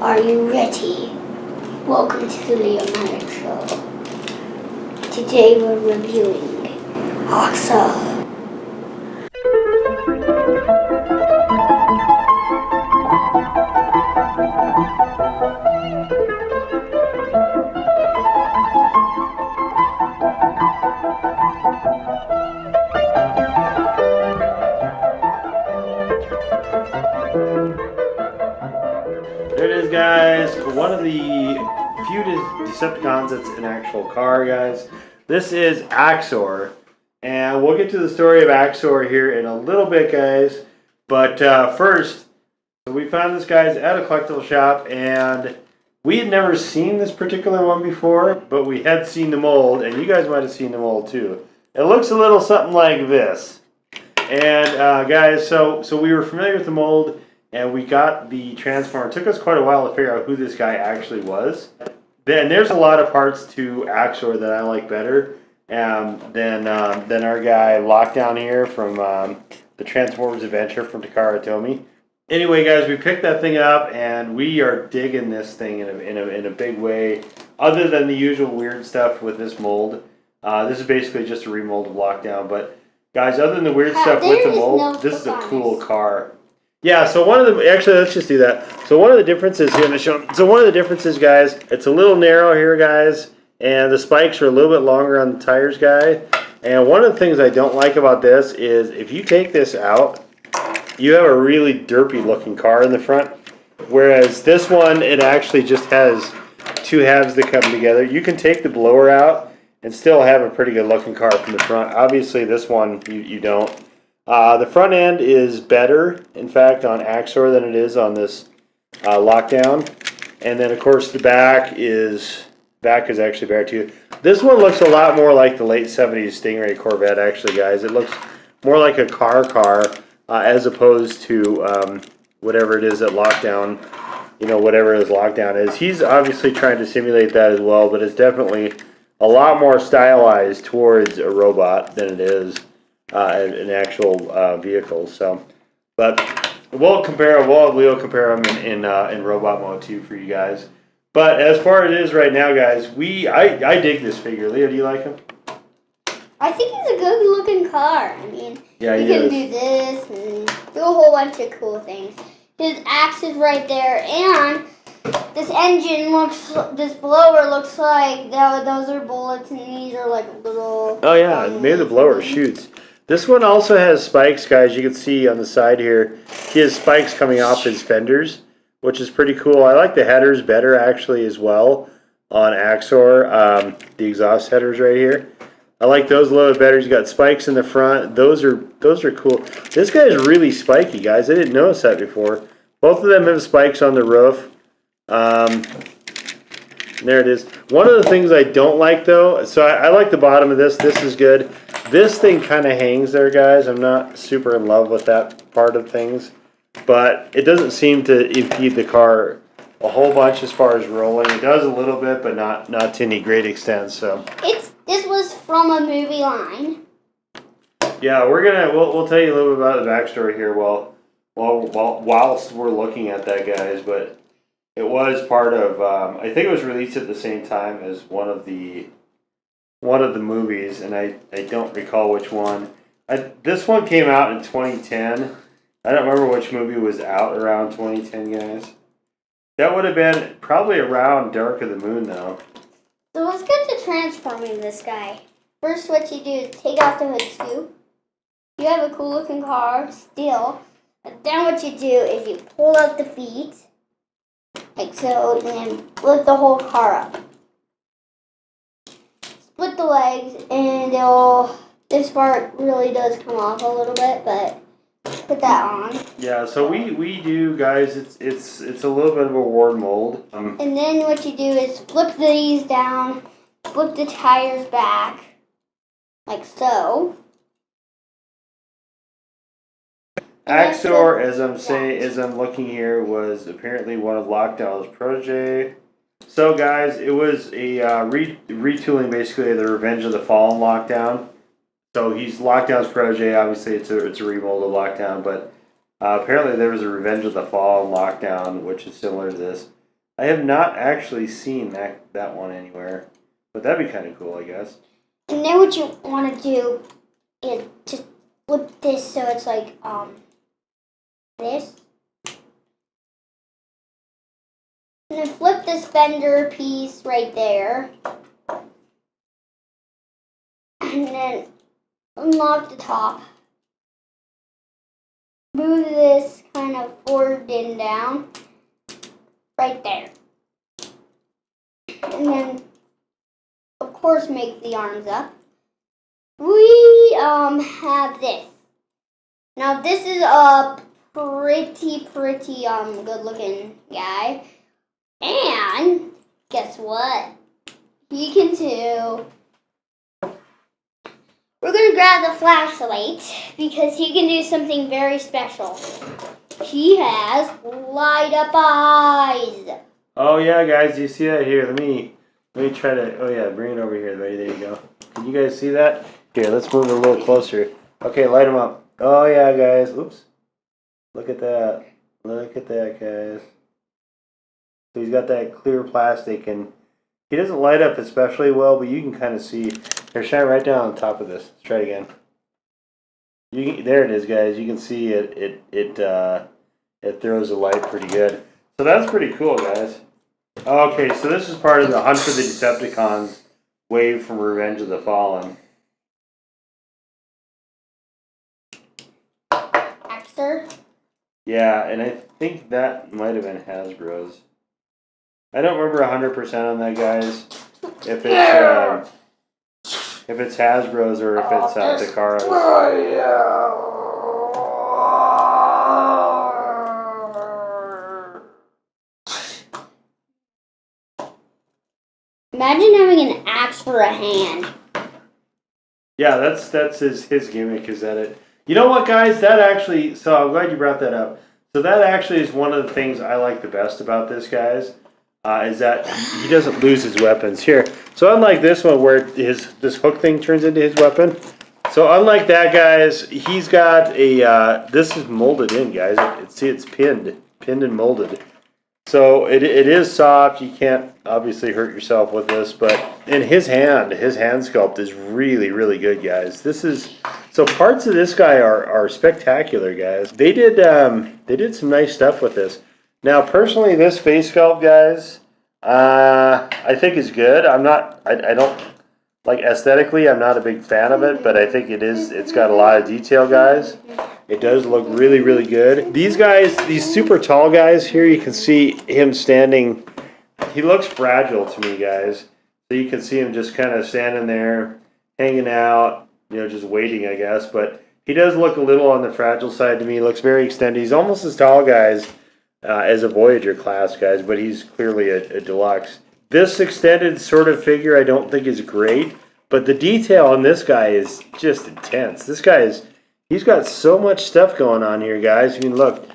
Are you ready? Welcome to the Leonardo Show. Today we're reviewing Axor. There it is, guys. One of the few Decepticons that's an actual car, guys. This is Axor, and we'll get to the story of Axor here in a little bit, guys. But first, we found this guy's at a collectible shop, and we had never seen this particular one before, but we had seen the mold, and you guys might have seen the mold too. It looks a little something like this. And guys, so we were familiar with the mold. And we got the transformer. It took us quite a while to figure out who this guy actually was. Then there's a lot of parts to Axor that I like better than our guy Lockdown here from the Transformers Adventure from Takara Tomy. Anyway, guys, we picked that thing up and we are digging this thing in a big way. Other than the usual weird stuff with this mold, this is basically just a remold of Lockdown. But guys, other than the weird stuff with the mold, this is a cool car. Yeah, so one of the, actually, let's just do that. So one of the differences here, I'm going to show them. So one of the differences, guys, it's a little narrow here, guys, and the spikes are a little bit longer on the tires, guy. And one of the things I don't like about this is if you take this out, you have a really derpy looking car in the front. Whereas this one, it actually just has two halves that come together. You can take the blower out and still have a pretty good looking car from the front. Obviously, this one, you don't. The front end is better, in fact, on Axor than it is on this Lockdown. And then, of course, the back is actually better, too. This one looks a lot more like the late 70s Stingray Corvette, actually, guys. It looks more like a car as opposed to whatever it is that Lockdown, whatever his Lockdown is. He's obviously trying to simulate that as well, but it's definitely a lot more stylized towards a robot than it is an actual vehicle. So, but we'll compare them in robot mode too for you guys. But as far as it is right now, guys, I dig this figure. Leah, do you like him? I think he's a good looking car. I mean, yeah, you can do this and do a whole bunch of cool things. His axe is right there, and this this blower looks like those are bullets, and these are like little. Oh yeah, maybe the blower shoots. This one also has spikes, guys. You can see on the side here, he has spikes coming off his fenders, which is pretty cool. I like the headers better, actually, as well on Axor. The exhaust headers right here. I like those a little bit better. He's got spikes in the front. Those are cool. This guy is really spiky, guys. I didn't notice that before. Both of them have spikes on the roof. There it is. One of the things I don't like, though, so I like the bottom of this. This is good. This thing kind of hangs there, guys. I'm not super in love with that part of things. But it doesn't seem to impede the car a whole bunch as far as rolling. It does a little bit, but not to any great extent. So this was from a movie line. Yeah, we'll tell you a little bit about the backstory here whilst we're looking at that, guys. But it was part of I think it was released at the same time as one of the movies, and I don't recall which one. This one came out in 2010. I don't remember which movie was out around 2010, guys. That would have been probably around Dark of the Moon, though. So let's get to transforming this guy. First, what you do is take out the hood scoop. You have a cool looking car still. And then what you do is you pull out the feet, like so, and then lift the whole car up. Split the legs, and this part really does come off a little bit, but put that on. Yeah, so we do, guys. It's a little bit of a worn mold. And then what you do is flip these down, flip the tires back, like so. Axor, as I'm looking here, was apparently one of Lockdown's protege. So, guys, it was a retooling, basically, of the Revenge of the Fallen Lockdown. So he's Lockdown's protege. Obviously, it's a remold of Lockdown, but apparently there was a Revenge of the Fallen Lockdown, which is similar to this. I have not actually seen that one anywhere, but that'd be kind of cool, I guess. And then what you want to do is just flip this so it's like this. And then flip this fender piece right there. And then unlock the top. Move this kind of forward and down. Right there. And then, of course, make the arms up. We have this. Now this is a pretty good looking guy. And guess what? He can do. We're gonna grab the flashlight because he can do something very special. He has light up eyes. Oh yeah, guys, do you see that here? Let me try to. Oh yeah, bring it over here, buddy. There you go. Can you guys see that? Here, let's move it a little closer. Okay, light them up. Oh yeah, guys. Oops. Look at that. Look at that, guys. So he's got that clear plastic, and he doesn't light up especially well, but you can kind of see. Here, shine right down on top of this. Let's try it again. There it is, guys. You can see it throws the light pretty good. So that's pretty cool, guys. Okay, so this is part of the Hunt for the Decepticons wave from Revenge of the Fallen. Axor? Yeah, and I think that might have been Hasbro's. I don't remember 100% on that, guys. If it's Hasbro's or if it's Takara's. Imagine having an axe for a hand. Yeah, that's his gimmick, is that it? You know what, guys? That actually, so I'm glad you brought that up. So that actually is one of the things I like the best about this, guys, is that he doesn't lose his weapons. Here, so unlike this one where this hook thing turns into his weapon, so unlike that, guys, he's got a, this is molded in, guys. See, it's pinned and molded. So it is soft. You can't obviously hurt yourself with this, but in his hand sculpt is really good, guys. So parts of this guy are spectacular, guys. They did some nice stuff with this. Now, personally, this face sculpt, guys, I think is good. I don't like aesthetically. I'm not a big fan of it, but I think it's got a lot of detail, guys. It does look really good. These guys, these super tall guys here, you can see him standing. He looks fragile to me, guys. So you can see him just kind of standing there, hanging out, just waiting, I guess. But he does look a little on the fragile side to me. He looks very extended. He's almost as tall, guys, as a Voyager class, guys, but he's clearly a deluxe. This extended sort of figure I don't think is great, but the detail on this guy is just intense. This guy he's got so much stuff going on here, guys. I mean, look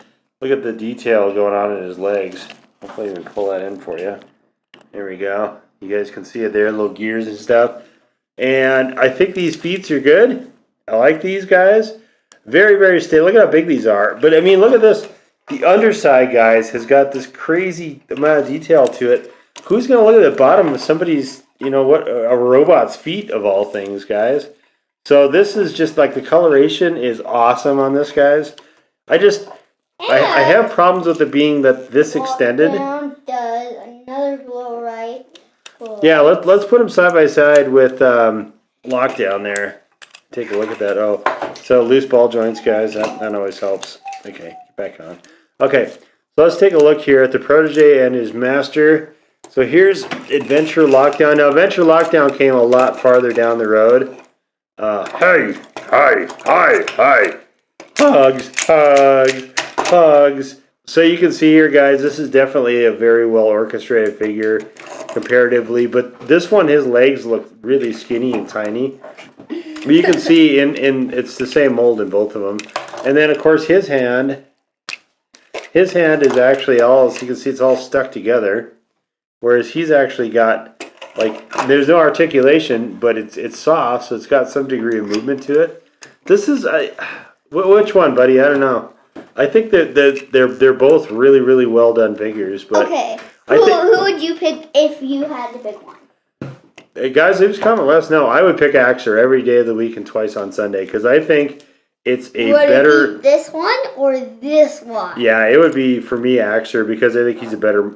at the detail going on in his legs. Hopefully I can pull that in for you. There we go. You guys can see it there, little gears and stuff. And I think these feet are good. I like these guys. Very stable. Look at how big these are. But I mean, look at this. The underside, guys, has got this crazy amount of detail to it. Who's going to look at the bottom of somebody's, a robot's feet of all things, guys? So this is just like the coloration is awesome on this, guys. I have problems with it being that this extended. Does another glow right. Cool. Yeah, let's put them side by side with Lockdown there. Take a look at that. Oh, so loose ball joints, guys. That always helps. Okay, get back on. Okay, so let's take a look here at the protege and his master. So here's Adventure Lockdown. Now, Adventure Lockdown came a lot farther down the road. Hey, hi. Hugs. So you can see here, guys, this is definitely a very well orchestrated figure comparatively, but this one, his legs look really skinny and tiny. But you can see it's the same mold in both of them. And then, of course, his hand is actually all, so you can see it's all stuck together. Whereas he's actually got, there's no articulation, but it's soft, so it's got some degree of movement to it. This is, which one, buddy? I don't know. I think that they're both really well done figures. But okay. Who would you pick if you had to pick one? Hey guys, leave us a comment. Let us know. I would pick Axor every day of the week and twice on Sunday because I think it's a better. Would it be this one or this one? Yeah, it would be for me Axor because I think he's a better.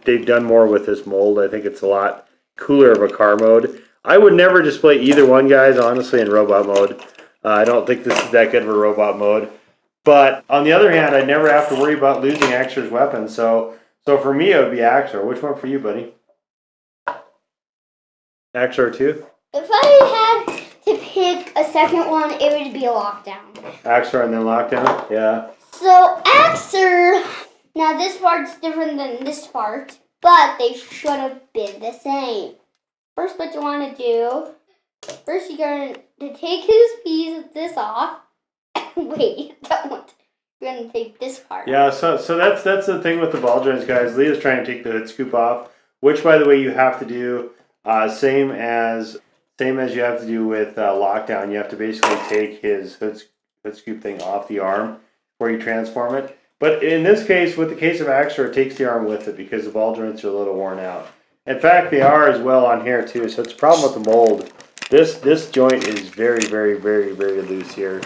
They've done more with this mold. I think it's a lot cooler of a car mode. I would never display either one, guys. Honestly, in robot mode, I don't think this is that good of a robot mode. But on the other hand, I'd never have to worry about losing Axor's weapon. So for me, it would be Axor. Which one for you, buddy? Axor 2? If I had to pick a second one, it would be a Lockdown. Axor and then Lockdown? Yeah. So, Axor, now this part's different than this part, but they should have been the same. First, what you want to do, first you're going to take his piece of this off. Wait, don't. You're going to take this part. Yeah, so that's the thing with the ball joints, guys. Leah's trying to take the hood scoop off, which, by the way, you have to do same as you have to do with Lockdown. You have to basically take his hood scoop thing off the arm before you transform it. But in this case, with the case of Axor, it takes the arm with it because the ball joints are a little worn out. In fact, they are as well on here too. So it's a problem with the mold. This joint is very, very, very, very loose here.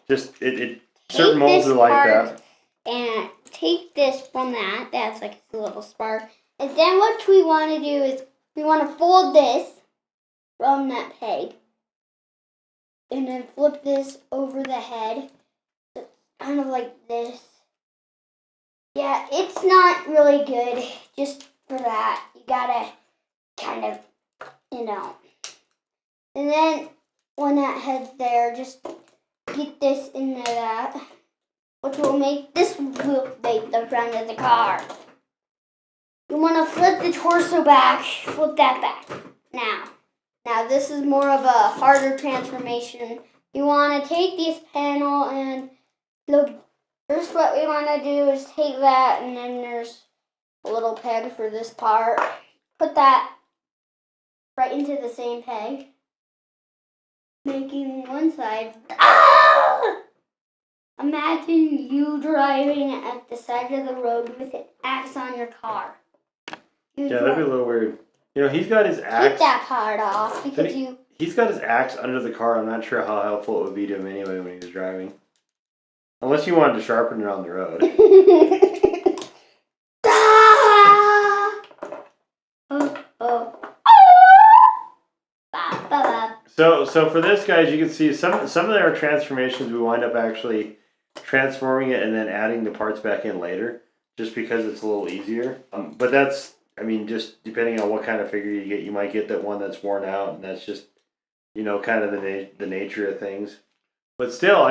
Just certain molds are like that. And take this from that. That's like a little spark. And then what we want to do is we want to fold this from that peg. And then flip this over the head. So kind of like this. Yeah, it's not really good just for that. You gotta kind of, And then when that head's there, just get this into that. Which will make the front of the car. You want to flip the torso back, flip that back. Now this is more of a harder transformation. You want to take this panel and look. First, what we want to do is take that, and then there's a little peg for this part. Put that right into the same peg, making one side. Ah! Imagine you driving at the side of the road with an axe on your car. Yeah, that'd be a little weird. He's got his axe. Take that part off because He's got his axe under the car. I'm not sure how helpful it would be to him anyway when he was driving. Unless you wanted to sharpen it on the road. So for this, guys, you can see some of their transformations. We wind up actually transforming it and then adding the parts back in later, just because it's a little easier. But that's, just depending on what kind of figure you get, you might get that one that's worn out, and that's just, kind of the nature of things. But still,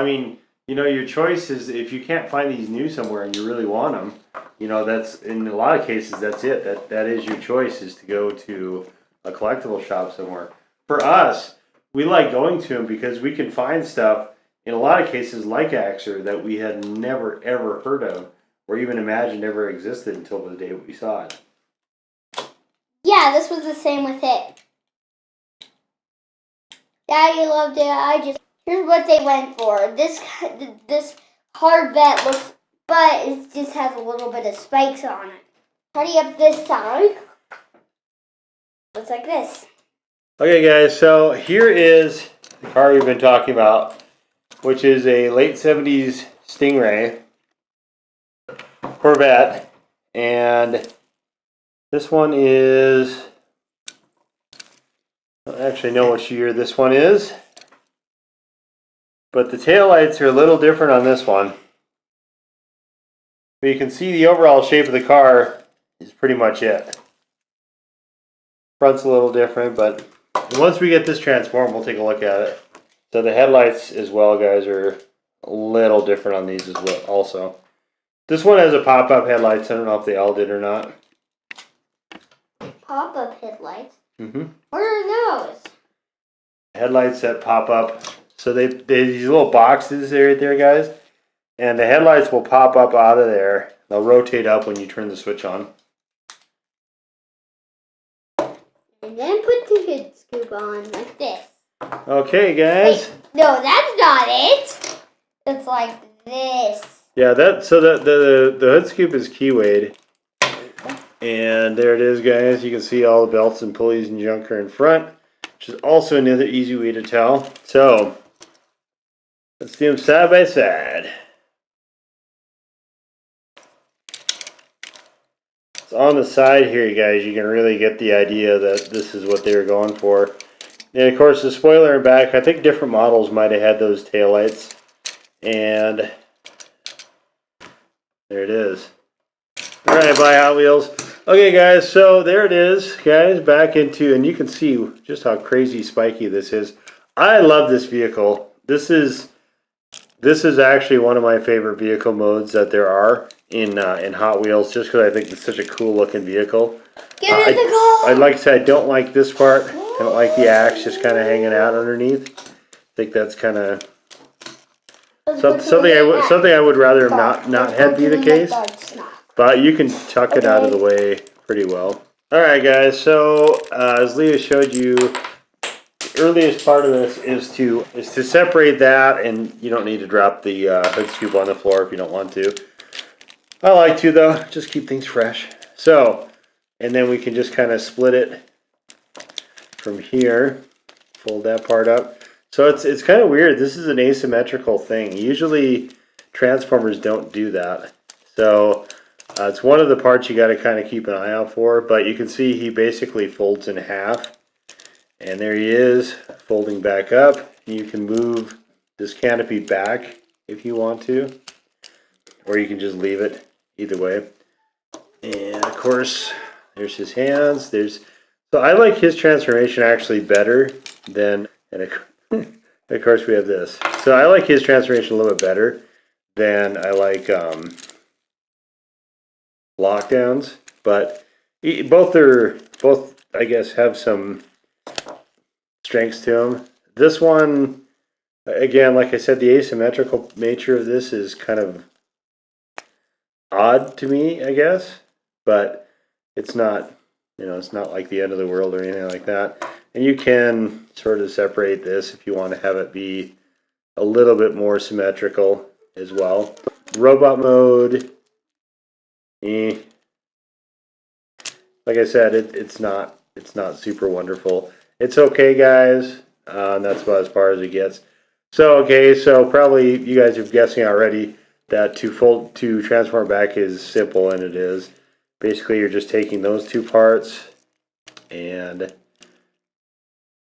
your choice is, if you can't find these new somewhere and you really want them, that's, in a lot of cases, that's it. That is your choice, is to go to a collectible shop somewhere. For us, we like going to them because we can find stuff, in a lot of cases, like Axor, that we had never, ever heard of, or even imagined ever existed until the day we saw it. Yeah, this was the same with it. Daddy loved it. Here's what they went for. This Corvette looks, but it just has a little bit of spikes on it. Tidy up this side. Looks like this. Okay, guys, so here is the car we've been talking about, which is a late 70s Stingray Corvette, and this one is, I don't actually know which year this one is, but the taillights are a little different on this one. But you can see the overall shape of the car is pretty much it. Front's a little different, but once we get this transformed, we'll take a look at it. So the headlights as well, guys, are a little different on these as well also. This one has a pop-up headlights. I don't know if they all did or not. Pop-up headlights? Mm-hmm. What are those? Headlights that pop up. So they these little boxes right there, guys. And the headlights will pop up out of there. They'll rotate up when you turn the switch on. And then put the hood scoop on like this. Okay, guys. Wait, no, that's not it. It's like this. Yeah, the hood scoop is keywayed. And there it is, guys. You can see all the belts and pulleys and junk are in front, which is also another easy way to tell. So let's do them side by side. So on the side here, you guys, you can really get the idea that this is what they were going for. And of course, the spoiler in back, I think different models might have had those taillights. And there it is. Alright, bye Hot Wheels. Okay guys, so there it is, guys, back into, and you can see just how crazy spiky this is. I love this vehicle. This is actually one of my favorite vehicle modes that there are in Hot Wheels, just because I think it's such a cool looking vehicle. Get in the car! I'd like to say I don't like this part. I don't like the axe just kind of hanging out underneath. I think that's kind of something I would rather not have be the case. But you can tuck it out of the way pretty well. Alright guys, so as Leah showed you, the earliest part of this is to separate that, and you don't need to drop the hood scoop on the floor if you don't want to. I like to though, just keep things fresh. So, and then we can just kind of split it from here, fold that part up. So it's kind of weird. This is an asymmetrical thing. Usually Transformers don't do that. So it's one of the parts you got to kind of keep an eye out for, but you can see he basically folds in half. And there he is, folding back up. You can move this canopy back if you want to, or you can just leave it, either way. And of course, there's his hands. So I like his transformation actually better than, and of course we have this. So I like his transformation a little bit better than I like Lockdown's, but both I guess have some strengths to them. This one, again, like I said, the asymmetrical nature of this is kind of odd to me, I guess, but it's not, it's not like the end of the world or anything like that. And you can sort of separate this if you want to have it be a little bit more symmetrical as well. Robot mode, like I said, it's not super wonderful. It's okay, guys. That's about as far as it gets. So okay, so probably you guys are guessing already that to transform back is simple, and it is. Basically, you're just taking those two parts and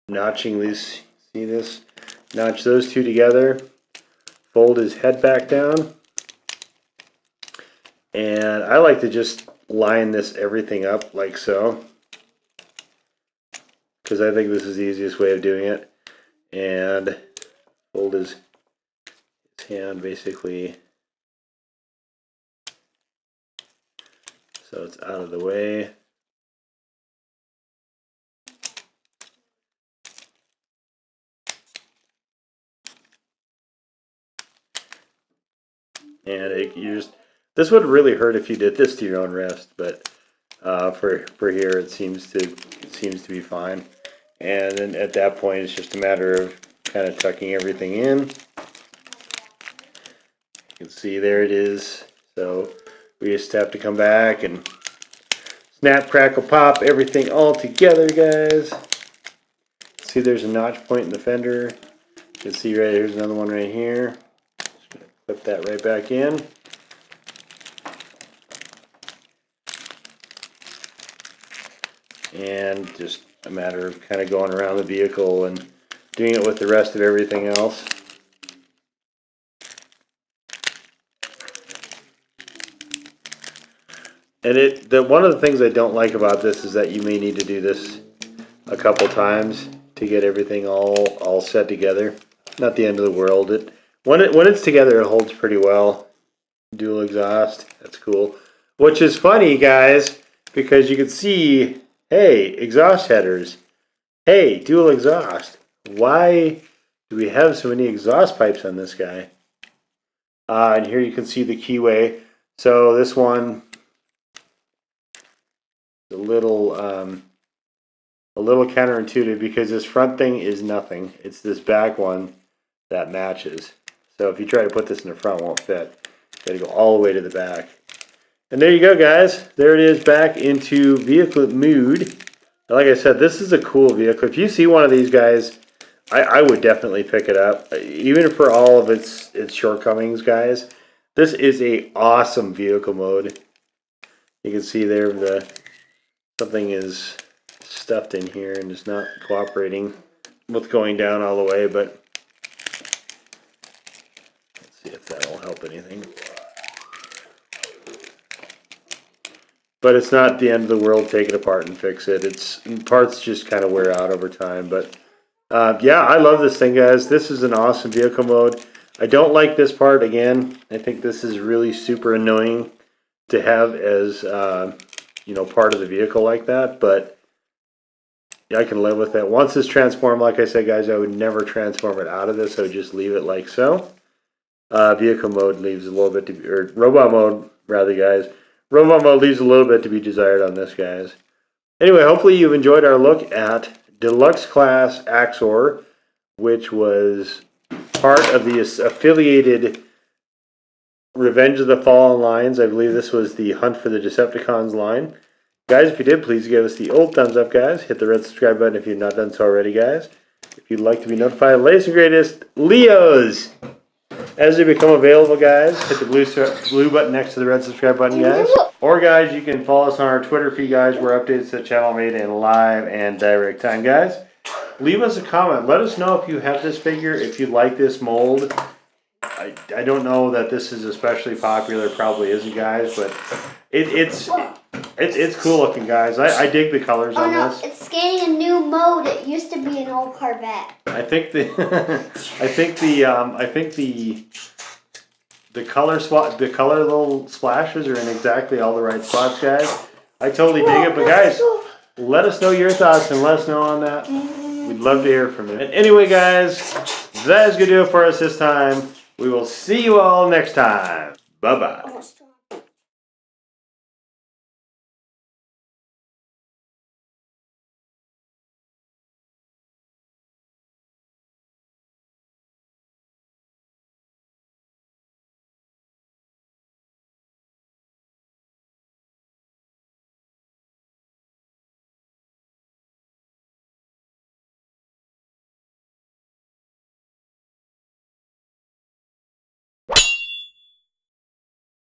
notching these. See this? Notch those two together. Fold his head back down. And I like to just line everything up like so, because I think this is the easiest way of doing it. And fold his hand basically so it's out of the way. And this would really hurt if you did this to your own wrist, but for here it seems to be fine. And then at that point it's just a matter of kind of tucking everything in. You can see there it is. So we just have to come back and snap, crackle, pop everything all together, guys. See, there's a notch point in the fender. You can see right here's another one right here. Just gonna clip that right back in. And just a matter of kind of going around the vehicle and doing it with the rest of everything else. And one of the things I don't like about this is that you may need to do this a couple times to get everything all set together. Not the end of the world. When it's together, it holds pretty well. Dual exhaust, that's cool. Which is funny, guys, because you can see, hey, exhaust headers. Hey, dual exhaust. Why do we have so many exhaust pipes on this guy? And here you can see the keyway. So this one, a little counterintuitive, because this front thing is nothing. It's this back one that matches. So if you try to put this in the front, it won't fit. You got to go all the way to the back. And there you go, guys. There it is, back into vehicle mood. Like I said, this is a cool vehicle. If you see one of these guys, I would definitely pick it up. Even for all of its shortcomings, guys. This is a awesome vehicle mode. You can see there something is stuffed in here and is not cooperating with going down all the way, but let's see if that'll help anything. But it's not the end of the world. Take it apart and fix it. Parts just kind of wear out over time. But yeah, I love this thing, guys. This is an awesome vehicle mode. I don't like this part again. I think this is really super annoying to have as you know, part of the vehicle like that. But yeah, I can live with it. Once it's transformed, like I said, guys, I would never transform it out of this. I would just leave it like so. Vehicle mode leaves a little bit to be, or robot mode rather, guys. Robot mode leaves a little bit to be desired on this, guys. Anyway, hopefully you've enjoyed our look at Deluxe Class Axor, which was part of the affiliated Revenge of the Fallen lines. I believe this was the Hunt for the Decepticons line. Guys, if you did, please give us the old thumbs up, guys. Hit the red subscribe button if you've not done so already, guys. If you'd like to be notified of the latest and greatest Leos as they become available, guys, hit the blue button next to the red subscribe button, guys. Or, guys, you can follow us on our Twitter feed, guys, where updates to the channel are made in live and direct time, guys. Leave us a comment. Let us know if you have this figure, if you like this mold. I don't know that this is especially popular. Probably isn't, guys, but it's cool looking, guys. I dig the colors on this. It's getting a new mode. It used to be an old Corvette. I think the color little splashes are in exactly all the right spots, guys. I totally dig it, but guys, let us know your thoughts and let us know on that. We'd love to hear from you. And anyway, guys, that is gonna do it for us this time. We will see you all next time. Bye bye.